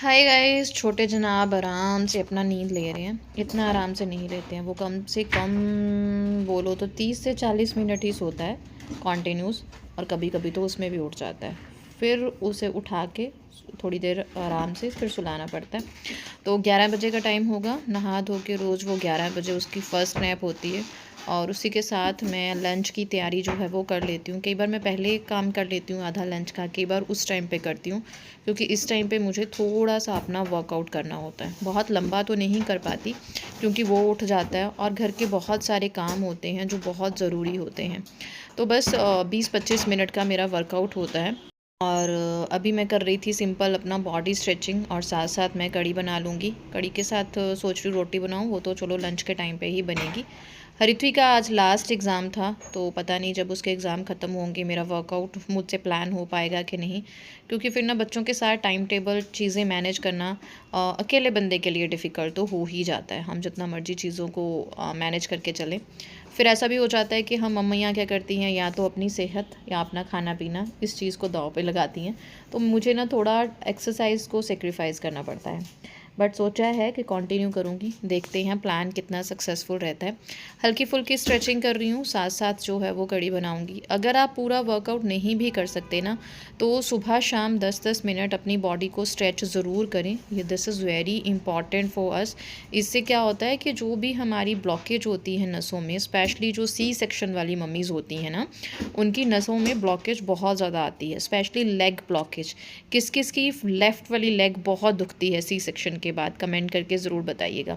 Hi guys. छोटे जनाब आराम से अपना नींद ले रहे हैं। इतना आराम से नहीं लेते हैं वो, कम से कम बोलो तो 30 से 40 मिनट ही सोता है कॉन्टीन्यूस। और कभी कभी तो उसमें भी उठ जाता है। फिर उसे उठा के थोड़ी देर आराम से फिर सुलाना पड़ता है। तो 11 बजे का टाइम होगा, नहा धो के रोज़ वो 11 बजे उसकी फ़र्स्ट नैप होती है। और उसी के साथ मैं लंच की तैयारी जो है वो कर लेती हूँ। कई बार मैं पहले काम कर लेती हूँ आधा लंच का, कई बार उस टाइम पे करती हूँ, क्योंकि इस टाइम पे मुझे थोड़ा सा अपना वर्कआउट करना होता है। बहुत लंबा तो नहीं कर पाती क्योंकि वो उठ जाता है और घर के बहुत सारे काम होते हैं जो बहुत ज़रूरी होते हैं। तो बस 20-25 मिनट का मेरा वर्कआउट होता है। और अभी मैं कर रही थी सिंपल अपना बॉडी स्ट्रेचिंग, और साथ साथ मैं कढ़ी बना लूँगी। कढ़ी के साथ सोच रही हूँ रोटी बनाऊँ, वो तो चलो लंच के टाइम पे ही बनेगी। हरित्वी का आज लास्ट एग्ज़ाम था, तो पता नहीं जब उसके एग्ज़ाम ख़त्म होंगे मेरा वर्कआउट मुझसे प्लान हो पाएगा कि नहीं। क्योंकि फिर ना बच्चों के साथ टाइम टेबल चीज़ें मैनेज करना अकेले बंदे के लिए डिफ़िकल्ट तो हो ही जाता है, हम जितना मर्ज़ी चीज़ों को मैनेज करके चलें। फिर ऐसा भी हो जाता है कि हम मम्मियाँ क्या करती हैं, या तो अपनी सेहत या अपना खाना पीना इस चीज़ को दाँव पे लगाती हैं। तो मुझे ना थोड़ा एक्सरसाइज को सेक्रीफाइस करना पड़ता है। बट सोचा है कि कंटिन्यू करूँगी, देखते हैं प्लान कितना सक्सेसफुल रहता है। हल्की फुल्की स्ट्रेचिंग कर रही हूँ, साथ साथ जो है वो कड़ी बनाऊँगी। अगर आप पूरा वर्कआउट नहीं भी कर सकते ना, तो सुबह शाम 10-10 मिनट अपनी बॉडी को स्ट्रेच ज़रूर करें। ये this is very important for us. इससे क्या होता है कि जो भी हमारी ब्लॉकेज होती है नसों में, स्पेशली जो सी सेक्शन वाली मम्मीज़ होती हैं ना, उनकी नसों में ब्लॉकेज बहुत ज़्यादा आती है, स्पेशली लेग ब्लॉकेज। किस किस की लेफ़्ट वाली लेग बहुत दुखती है सी सेक्शन के बाद, कमेंट करके ज़रूर बताइएगा।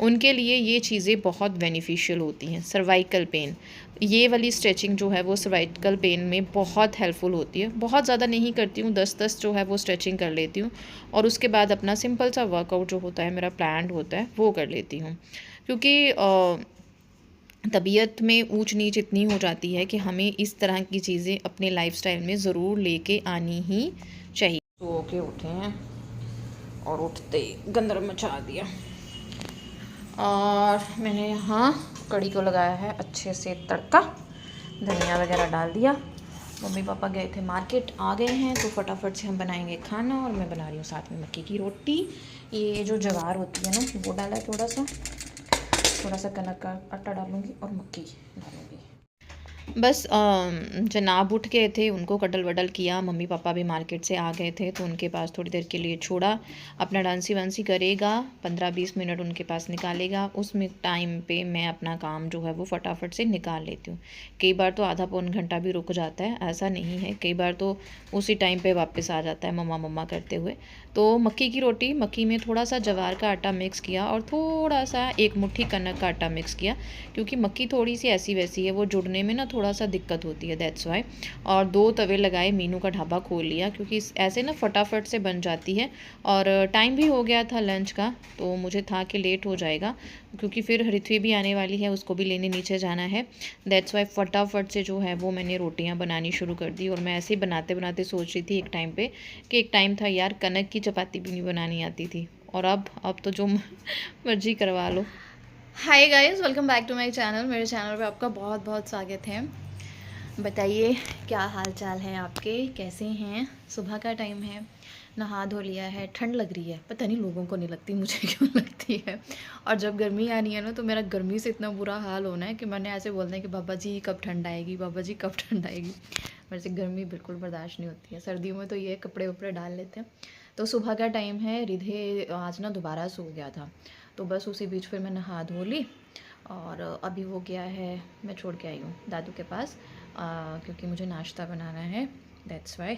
उनके लिए ये चीज़ें बहुत बेनिफिशियल होती हैं। सर्वाइकल पेन, ये वाली स्ट्रेचिंग जो है वो सर्वाइकल पेन में बहुत हेल्पफुल होती है। बहुत ज़्यादा नहीं करती हूँ, 10-10 जो है वो स्ट्रेचिंग कर लेती हूँ, और उसके बाद अपना सिंपल सा वर्कआउट जो होता है मेरा प्लान्ड होता है वो कर लेती हूँ। क्योंकि तबीयत में ऊंच नीच इतनी हो जाती है कि हमें इस तरह की चीज़ें अपने लाइफस्टाइल में ज़रूर लेके आनी ही चाहिए। सो के उठे हैं और उठते गंदर मचा दिया। और मैंने यहाँ कढ़ी को लगाया है अच्छे से तड़का, धनिया वगैरह डाल दिया। मम्मी पापा गए थे मार्केट, आ गए हैं, तो फटाफट से हम बनाएंगे खाना। और मैं बना रही हूँ साथ में मक्की की रोटी। ये जो जवार होती है ना, वो डाला है थोड़ा सा कनक का आटा डालूँगी और मक्की डालूँगी। बस जनाब उठ गए थे, उनको कटल वडल किया। मम्मी पापा भी मार्केट से आ गए थे, तो उनके पास थोड़ी देर के लिए छोड़ा। अपना डांसी वांसी करेगा, 15-20 मिनट उनके पास निकालेगा। उसमें टाइम पे मैं अपना काम जो है वो फटाफट से निकाल लेती हूँ। कई बार तो आधा पौन घंटा भी रुक जाता है, ऐसा नहीं है। कई बार तो उसी टाइम पे वापस आ जाता है मम्मा मम्मा करते हुए। तो मक्की की रोटी, मक्की में थोड़ा सा जवार का आटा मिक्स किया और थोड़ा सा 1 मुट्ठी कनक का आटा मिक्स किया, क्योंकि मक्की थोड़ी सी ऐसी वैसी है, वो जुड़ने में ना थोड़ा सा दिक्कत होती है, दैट्स वाई। और 2 तवे लगाए, मीनू का ढाबा खोल लिया, क्योंकि ऐसे ना फटाफट से बन जाती है। और टाइम भी हो गया था लंच का, तो मुझे था कि लेट हो जाएगा, क्योंकि फिर हरित्वी भी आने वाली है, उसको भी लेने नीचे जाना है। दैट्स वाई फटाफट से जो है वो मैंने रोटियां बनानी शुरू कर दी। और मैं ऐसे ही बनाते बनाते सोच रही थी एक टाइम पे कि एक टाइम था यार कनक की चपाती भी नहीं बनानी आती थी, और अब तो जो मर्जी करवा लो। Hi guys, welcome back to my channel. मेरे चैनल पे आपका बहुत बहुत स्वागत है। बताइए क्या हाल चाल है आपके, कैसे हैं। सुबह का टाइम है, नहा धो लिया है। ठंड लग रही है, पता नहीं लोगों को नहीं लगती, मुझे क्यों लगती है। और जब गर्मी आनी है ना, तो मेरा गर्मी से इतना बुरा हाल होना है कि मैंने ऐसे बोलना है कि बाबा जी कब ठंड आएगी, बाबा जी कब ठंड आएगी। मेरे से गर्मी बिल्कुल बर्दाश्त नहीं होती है। सर्दियों में तो ये कपड़े वपड़े डाल लेते हैं। तो सुबह का टाइम है, रिधे आज ना दोबारा सो गया था, तो बस उसी बीच फिर मैं नहा धो ली। और अभी वो गया है, मैं छोड़ के आई हूँ दादू के पास, क्योंकि मुझे नाश्ता बनाना है, दैट्स वाई।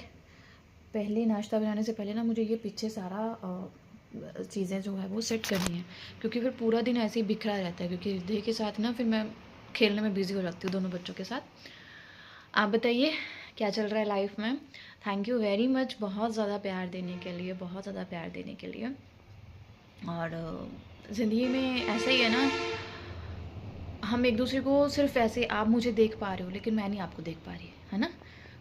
पहले नाश्ता बनाने से पहले ना मुझे ये पीछे सारा चीज़ें जो है वो सेट करनी है, क्योंकि फिर पूरा दिन ऐसे ही बिखरा रहता है। क्योंकि रिधे के साथ ना फिर मैं खेलने में बिज़ी हो जाती हूँ दोनों बच्चों के साथ। आप बताइए क्या चल रहा है लाइफ में। थैंक यू वेरी मच बहुत ज़्यादा प्यार देने के लिए, बहुत ज़्यादा प्यार देने के लिए। और ज़िंदगी में ऐसा ही है ना, हम एक दूसरे को सिर्फ ऐसे, आप मुझे देख पा रहे हो लेकिन मैं नहीं आपको देख पा रही, है ना।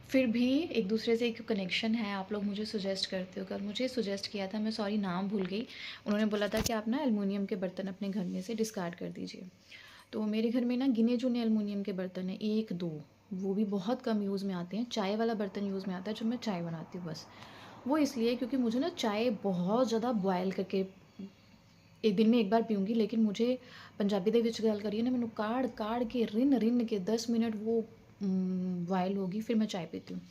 फिर भी एक दूसरे से एक कनेक्शन है। आप लोग मुझे सुजेस्ट करते हो, कल मुझे सुजेस्ट किया था, मैं सॉरी नाम भूल गई। उन्होंने बोला था कि आप ना एलुमिनियम के बर्तन अपने घर में से डिस्कार्ड कर दीजिए। तो मेरे घर में ना गिने चुने एलुमिनियम के बर्तन हैं, 1-2, वो भी बहुत कम यूज़ में आते हैं। चाय वाला बर्तन यूज़ में आता है, जो मैं चाय बनाती हूँ बस, वो इसलिए क्योंकि मुझे ना चाय बहुत ज़्यादा बॉयल करके एक दिन में एक बार पीऊँगी, लेकिन मुझे पंजाबी ਦੇ ਵਿੱਚ ਗੱਲ करिए ना, मैंने काढ़ काढ़ के रिन रिन के 10 मिनट वो बॉयल होगी, फिर मैं चाय पीती हूँ।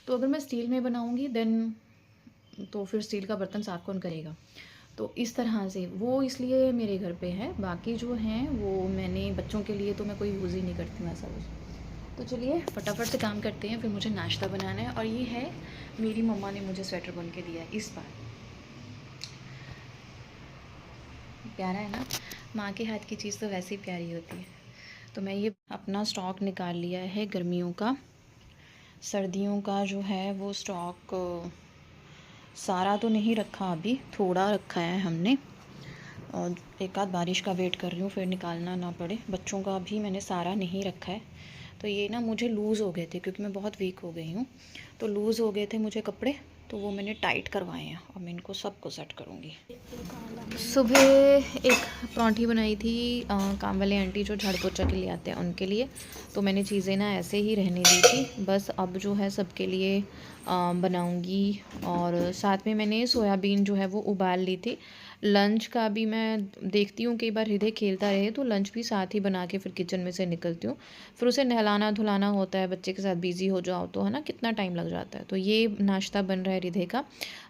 तो अगर मैं स्टील में बनाऊँगी देन तो फिर स्टील का बर्तन साफ़ कौन करेगा। तो इस तरह से वो इसलिए मेरे घर पे है, बाकी जो हैं वो मैंने बच्चों के लिए तो मैं कोई यूज़ ही नहीं करती हूँ ऐसा कुछ। तो चलिए फटाफट से काम करते हैं, फिर मुझे नाश्ता बनाना है। और ये है मेरी मम्मा ने मुझे स्वेटर बुन के दिया है इस बार। प्यारा है ना, माँ के हाथ की चीज़ तो वैसे ही प्यारी होती है। तो मैं ये अपना स्टॉक निकाल लिया है गर्मियों का। सर्दियों का जो है वो स्टॉक सारा तो नहीं रखा, अभी थोड़ा रखा है हमने, और एक आध बारिश का वेट कर रही हूँ फिर निकालना ना पड़े। बच्चों का भी मैंने सारा नहीं रखा है। तो ये ना मुझे लूज़ हो गए थे क्योंकि मैं बहुत वीक हो गई हूँ, तो लूज़ हो गए थे मुझे कपड़े, तो वो मैंने टाइट करवाए हैं और मैं इनको सबको सेट करूँगी। सुबह एक परांठी बनाई थी काम वाले आंटी जो झाड़ू पोछा के लिए आते हैं उनके लिए, तो मैंने चीज़ें ना ऐसे ही रहने दी थी। बस अब जो है सबके लिए बनाऊंगी। और साथ में मैंने सोयाबीन जो है वो उबाल ली थी। लंच का भी मैं देखती हूँ, कई बार हृदय खेलता रहे तो लंच भी साथ ही बना के फिर किचन में से निकलती हूँ। फिर उसे नहलाना धुलाना होता है, बच्चे के साथ बिज़ी हो जाओ तो है ना, कितना टाइम लग जाता है। तो ये नाश्ता बन रहा है हृदय का।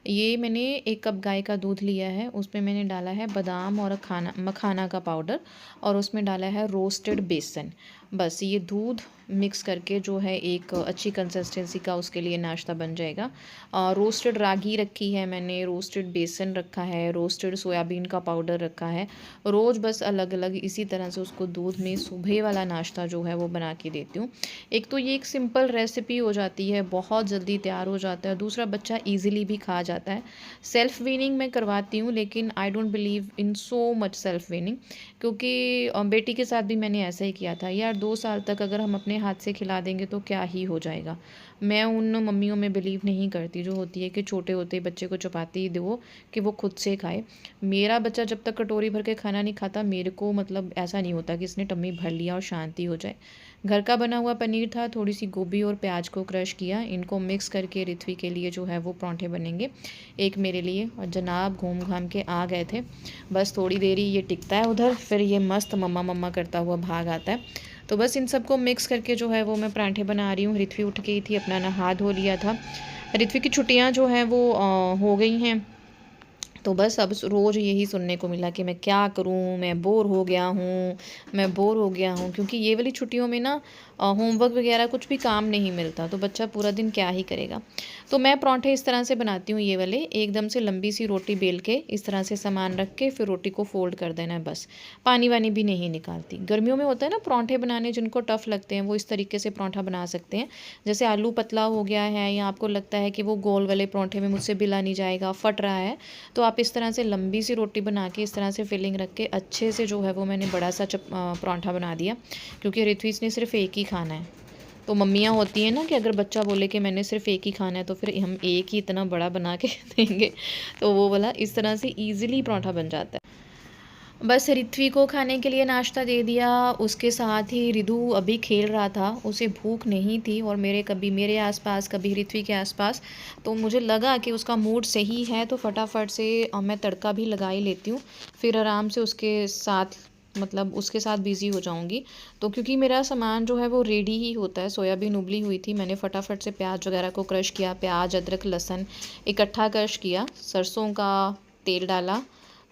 ये मैंने 1 कप गाय का दूध लिया है, उसमें मैंने डाला है बादाम और मखाना का पाउडर, और उसमें डाला है रोस्टेड बेसन। बस ये दूध मिक्स करके जो है एक अच्छी कंसिस्टेंसी का उसके लिए नाश्ता बन जाएगा। रोस्टेड रागी रखी है मैंने, रोस्टेड बेसन रखा है, रोस्टेड सोयाबीन का पाउडर रखा है। रोज़ बस अलग अलग इसी तरह से उसको दूध में सुबह वाला नाश्ता जो है वो बना के देती हूँ। एक तो ये एक सिंपल रेसिपी हो जाती है, बहुत जल्दी तैयार हो जाता है, दूसरा बच्चा ईजिली भी खा जाता है। सेल्फ़ वीनिंग मैं करवाती हूँ, लेकिन I don't believe in so much self weaning, क्योंकि बेटी के साथ भी मैंने ऐसा ही किया था। यार 2 साल तक अगर हम अपने हाथ से खिला देंगे तो क्या ही हो जाएगा। मैं उन मम्मियों में बिलीव नहीं करती जो होती है कि छोटे होते ही बच्चे को चपाती दो कि वो खुद से खाए। मेरा बच्चा जब तक कटोरी भर के खाना नहीं खाता, मेरे को मतलब ऐसा नहीं होता कि इसने टम्मी भर लिया और शांति हो जाए। घर का बना हुआ पनीर था, थोड़ी सी गोभी और प्याज को क्रश किया, इनको मिक्स करके ऋत्वी के लिए जो है वो परांठे बनेंगे, एक मेरे लिए। और जनाब घूम घाम के आ गए थे। बस थोड़ी देर ही ये टिकता है उधर, फिर ये मस्त मम्मा मम्मा करता हुआ भाग आता है। तो बस इन सबको मिक्स करके जो है वो मैं परांठे बना रही हूँ। ऋत्वी उठ गई थी, अपना नहा धो लिया था। ऋत्वी की छुट्टियाँ जो हैं वो हो गई हैं, तो बस अब रोज़ यही सुनने को मिला कि मैं क्या करूं, मैं बोर हो गया हूं, मैं बोर हो गया हूं। क्योंकि ये वाली छुट्टियों में ना होमवर्क वगैरह कुछ भी काम नहीं मिलता, तो बच्चा पूरा दिन क्या ही करेगा। तो मैं परांठे इस तरह से बनाती हूँ, ये वाले एकदम से लंबी सी रोटी बेल के इस तरह से सामान रख के फिर रोटी को फोल्ड कर देना है, बस पानी वानी भी नहीं निकालती। गर्मियों में होता है ना परांठे बनाने, जिनको टफ़ लगते हैं वो इस तरीके से परांठा बना सकते हैं। जैसे आलू पतला हो गया है या आपको लगता है कि वो गोल वाले परांठे में मुझसे बिला नहीं जाएगा, फट रहा है, तो आप इस तरह से लंबी सी रोटी बना के इस तरह से फिलिंग रख के अच्छे से जो है वो मैंने बड़ा सा परांठा बना दिया। क्योंकि ऋत्विज ने सिर्फ एक ही खाना है। तो मम्मियाँ होती हैं ना कि अगर बच्चा बोले कि मैंने सिर्फ एक ही खाना है तो फिर हम एक ही इतना बड़ा बना के देंगे, तो वो वाला इस तरह से ईजिली परांठा बन जाता है। बस ऋत्वी को खाने के लिए नाश्ता दे दिया, उसके साथ ही रिधु अभी खेल रहा था, उसे भूख नहीं थी, और कभी मेरे आसपास कभी ऋत्वी के आसपास। तो मुझे लगा कि उसका मूड सही है तो फटाफट से मैं तड़का भी लगा ही लेती हूँ, फिर आराम से उसके साथ मतलब उसके साथ बिज़ी हो जाऊंगी। तो क्योंकि मेरा सामान जो है वो रेडी ही होता है, सोयाबीन उबली हुई थी, मैंने फटाफट से प्याज वगैरह को क्रश किया, प्याज अदरक लहसुन इकट्ठा क्रश किया, सरसों का तेल डाला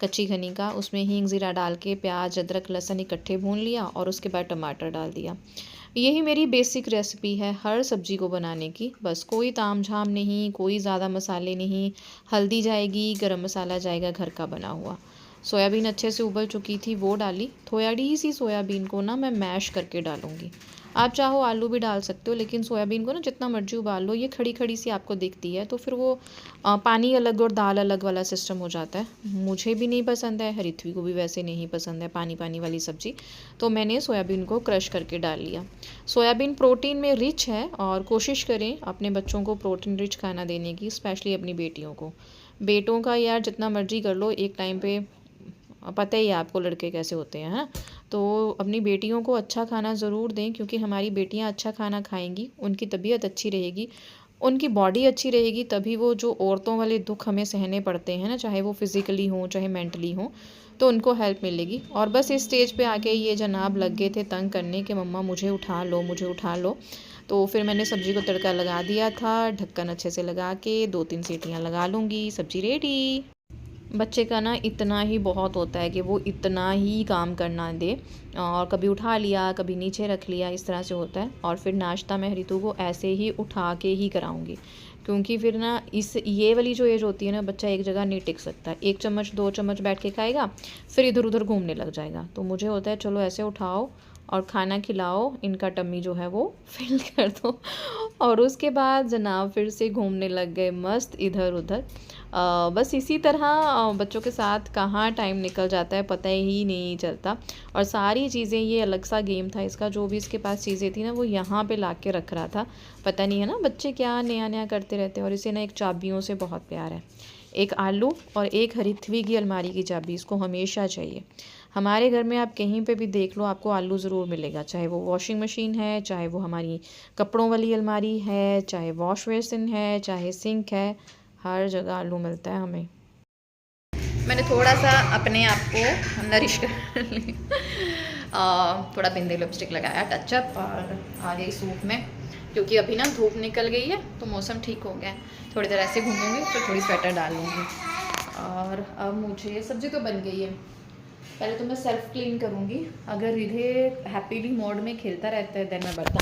कच्ची घनी का, उसमें हींग ज़ीरा डाल के प्याज अदरक लहसुन इकट्ठे भून लिया, और उसके बाद टमाटर डाल दिया। यही मेरी बेसिक रेसिपी है हर सब्ज़ी को बनाने की। बस कोई ताम झाम नहीं, कोई ज़्यादा मसाले नहीं, हल्दी जाएगी, गरम मसाला जाएगा घर का बना हुआ। सोयाबीन अच्छे से उबल चुकी थी, वो डाली। थोड़ी सी सोयाबीन को ना मैं मैश करके डालूँगी, आप चाहो आलू भी डाल सकते हो, लेकिन सोयाबीन को ना जितना मर्जी उबाल लो, ये खड़ी खड़ी सी आपको दिखती है तो फिर वो पानी अलग और दाल अलग वाला सिस्टम हो जाता है। मुझे भी नहीं पसंद है, ऋत्वी को भी वैसे नहीं पसंद है पानी पानी वाली सब्ज़ी, तो मैंने सोयाबीन को क्रश करके डाल लिया। सोयाबीन प्रोटीन में रिच है, और कोशिश करें अपने बच्चों को प्रोटीन रिच खाना देने की, स्पेशली अपनी बेटियों को। बेटों का यार जितना मर्जी कर लो, एक टाइम पे पता ही है आपको लड़के कैसे होते हैं, है। तो अपनी बेटियों को अच्छा खाना ज़रूर दें, क्योंकि हमारी बेटियां अच्छा खाना खाएंगी, उनकी तबीयत अच्छी रहेगी, उनकी बॉडी अच्छी रहेगी तभी वो जो औरतों वाले दुख हमें सहने पड़ते हैं ना, चाहे वो फिज़िकली हों चाहे मेंटली हों, तो उनको हेल्प मिलेगी। और बस इस स्टेज पे आके ये जनाब लग गए थे तंग करने कि मम्मा मुझे उठा लो, मुझे उठा लो। तो फिर मैंने सब्ज़ी को तड़का लगा दिया था, ढक्कन अच्छे से लगा के 2-3 सीटियाँ लगा लूँगी, सब्ज़ी रेडी। बच्चे का ना इतना ही बहुत होता है कि वो इतना ही काम करना दे, और कभी उठा लिया कभी नीचे रख लिया, इस तरह से होता है। और फिर नाश्ता मैं रितु को ऐसे ही उठा के ही कराऊंगी, क्योंकि फिर ना इस ये वाली जो एज होती है ना, बच्चा एक जगह नहीं टिक सकता, 1 चम्मच 2 चम्मच बैठ के खाएगा फिर इधर उधर घूमने लग जाएगा। तो मुझे होता है चलो ऐसे उठाओ और खाना खिलाओ, इनका टम्मी जो है वो फिल कर दो। और उसके बाद जनाब फिर से घूमने लग गए मस्त इधर उधर। बस इसी तरह बच्चों के साथ कहाँ टाइम निकल जाता है पता ही नहीं चलता। और सारी चीज़ें, ये अलग सा गेम था इसका, जो भी इसके पास चीज़ें थी ना वो यहाँ पे ला के रख रहा था। पता नहीं है ना, बच्चे क्या नया नया करते रहते हैं। और इसे ना एक चाबियों से बहुत प्यार है, एक आलू और एक हरिथवी की अलमारी की चाबी इसको हमेशा चाहिए। हमारे घर में आप कहीं पे भी देख लो आपको आलू ज़रूर मिलेगा, चाहे वो वॉशिंग मशीन है, चाहे वो हमारी कपड़ों वाली अलमारी है, चाहे वॉश बेसिन है, चाहे सिंक है, हर जगह आलू मिलता है हमें। मैंने थोड़ा सा अपने आप को नरिश कर लिया, थोड़ा बिंदी लिपस्टिक लगाया टचअप, और आ गई सूप में, क्योंकि अभी ना धूप निकल गई है तो मौसम ठीक हो गया है। थोड़ी देर ऐसे घूमूंगी फिर थोड़ी स्वेटर डाल लूँगी। और अब मुझे सब्ज़ी तो बन गई है, पहले तो मैं सेल्फ क्लीन करूँगी। अगर रिधे हैप्पीली मोड में खेलता रहता है देन मैं बर्तन,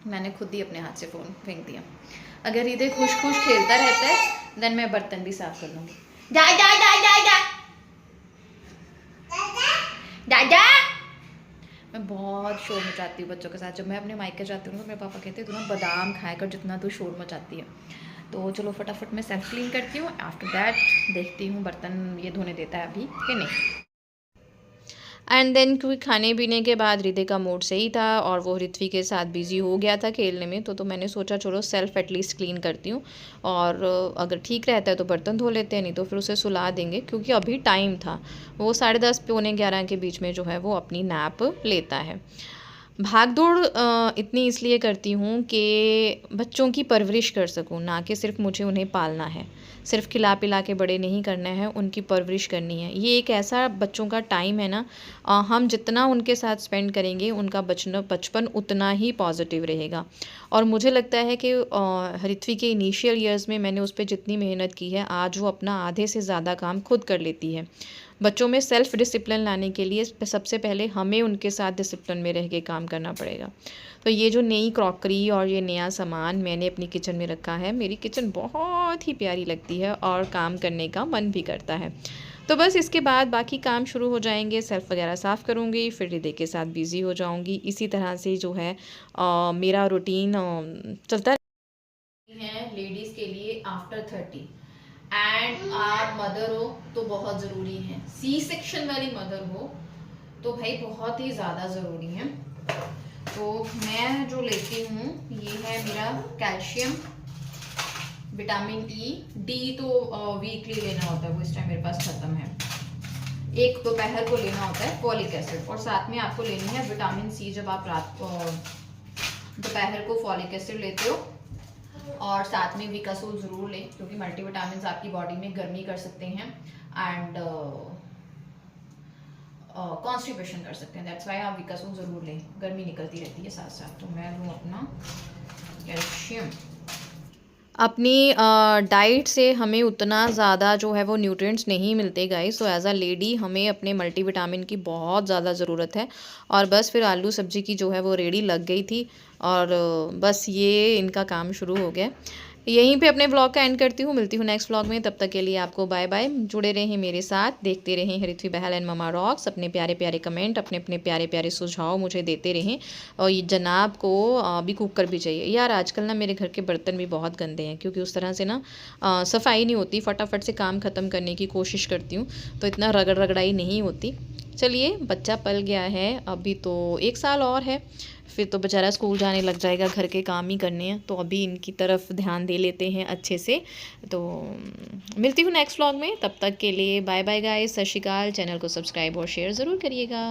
मैंने खुद ही अपने हाथ से फ़ोन फेंक दिया। अगर रिधे खुश खुश खेलता रहता है देन मैं बर्तन भी साफ कर लूँगी। दादा दादा दादा, मैं बहुत शोर मचाती हूँ बच्चों के साथ। जब मैं अपने मायके जाती हूँ तो मेरे पापा कहते हैं तू ना बादाम खाया कर जितना तू शोर मचाती है। तो चलो फटाफट मैं सेल्फ क्लीन करती हूँ, आफ्टर दैट देखती हूँ बर्तन ये धोने देता है अभी कि नहीं। एंड देन क्योंकि खाने पीने के बाद रिधे का मूड सही था और वो ऋत्वी के साथ बिज़ी हो गया था खेलने में, तो मैंने सोचा चलो सेल्फ एटलीस्ट क्लीन करती हूँ। और अगर ठीक रहता है तो बर्तन धो लेते हैं, नहीं तो फिर उसे सुला देंगे, क्योंकि अभी टाइम था। वो 10:30 पौने 11 के बीच में जो है वो अपनी नैप लेता है। भाग दौड़ इतनी इसलिए करती हूँ कि बच्चों की परवरिश कर सकूँ, ना कि सिर्फ मुझे उन्हें पालना है, सिर्फ खिला पिला के बड़े नहीं करना है, उनकी परवरिश करनी है। ये एक ऐसा बच्चों का टाइम है ना, हम जितना उनके साथ स्पेंड करेंगे उनका बचपन उतना ही पॉजिटिव रहेगा। और मुझे लगता है कि ऋत्वी के इनिशियल ईयर्स में मैंने उस पर जितनी मेहनत की है, आज वो अपना आधे से ज़्यादा काम खुद कर लेती है। बच्चों में सेल्फ डिसिप्लिन लाने के लिए सबसे पहले हमें उनके साथ डिसिप्लिन में रह के काम करना पड़ेगा। तो ये जो नई क्रॉकरी और ये नया सामान मैंने अपनी किचन में रखा है, मेरी किचन बहुत ही प्यारी लगती है और काम करने का मन भी करता है। तो बस इसके बाद बाकी काम शुरू हो जाएंगे, सेल्फ वगैरह साफ़ करूँगी, फिर रिधे के साथ बिज़ी हो जाऊँगी। इसी तरह से जो है मेरा रूटीन चलता है। लेडीज़ के लिए आफ्टर 30 एंड आप मदर हो तो बहुत ज़रूरी है, सी सेक्शन वाली मदर हो तो भाई बहुत ही ज़्यादा ज़रूरी है। तो मैं जो लेती हूँ ये है मेरा कैल्शियम, विटामिन ई, डी तो वीकली लेना होता है, वो इस टाइम मेरे पास ख़त्म है। एक दोपहर को लेना होता है फॉलिक एसिड, और साथ में आपको लेनी है विटामिन सी जब आप रात को दोपहर को फॉलिक एसिड लेते हो। और साथ में विकासूल ज़रूर लें, क्योंकि मल्टीविटामिन्स आपकी बॉडी में गर्मी कर सकते हैं एंड कॉन्स्टिपेशन कर सकते हैं। दैट्स वाई आप विकासूल ज़रूर लें, गर्मी निकलती रहती है साथ साथ। तो मैं लूँ अपना कैल्शियम। अपनी डाइट से हमें उतना ज़्यादा जो है वो न्यूट्रिएंट्स नहीं मिलते गाइस, तो एज अ लेडी हमें अपने मल्टीविटामिन की बहुत ज़्यादा ज़रूरत है। और बस फिर आलू सब्जी की जो है वो रेडी लग गई थी, और बस ये इनका काम शुरू हो गया। यहीं पे अपने व्लॉग का एंड करती हूँ, मिलती हूँ नेक्स्ट व्लॉग में। तब तक के लिए आपको बाय बाय। जुड़े रहें मेरे साथ, देखते रहें ऋत्वी बहल एंड ममा रॉक्स। अपने प्यारे प्यारे कमेंट, अपने अपने प्यारे प्यारे सुझाव मुझे देते रहें। और ये जनाब को भी कुकर भी चाहिए यार। आजकल ना मेरे घर के बर्तन भी बहुत गंदे हैं, क्योंकि उस तरह से ना सफाई नहीं होती। फटाफट से काम ख़त्म करने की कोशिश करती हूँ, तो इतना रगड़ रगड़ाई नहीं होती। चलिए, बच्चा पल गया है, अभी तो 1 साल और है, फिर तो बेचारा स्कूल जाने लग जाएगा, घर के काम ही करने हैं। तो अभी इनकी तरफ ध्यान दे लेते हैं अच्छे से। तो मिलती हूँ नेक्स्ट व्लॉग में, तब तक के लिए बाय बाय गाइस, सत श्री अकाल। चैनल को सब्सक्राइब और शेयर ज़रूर करिएगा।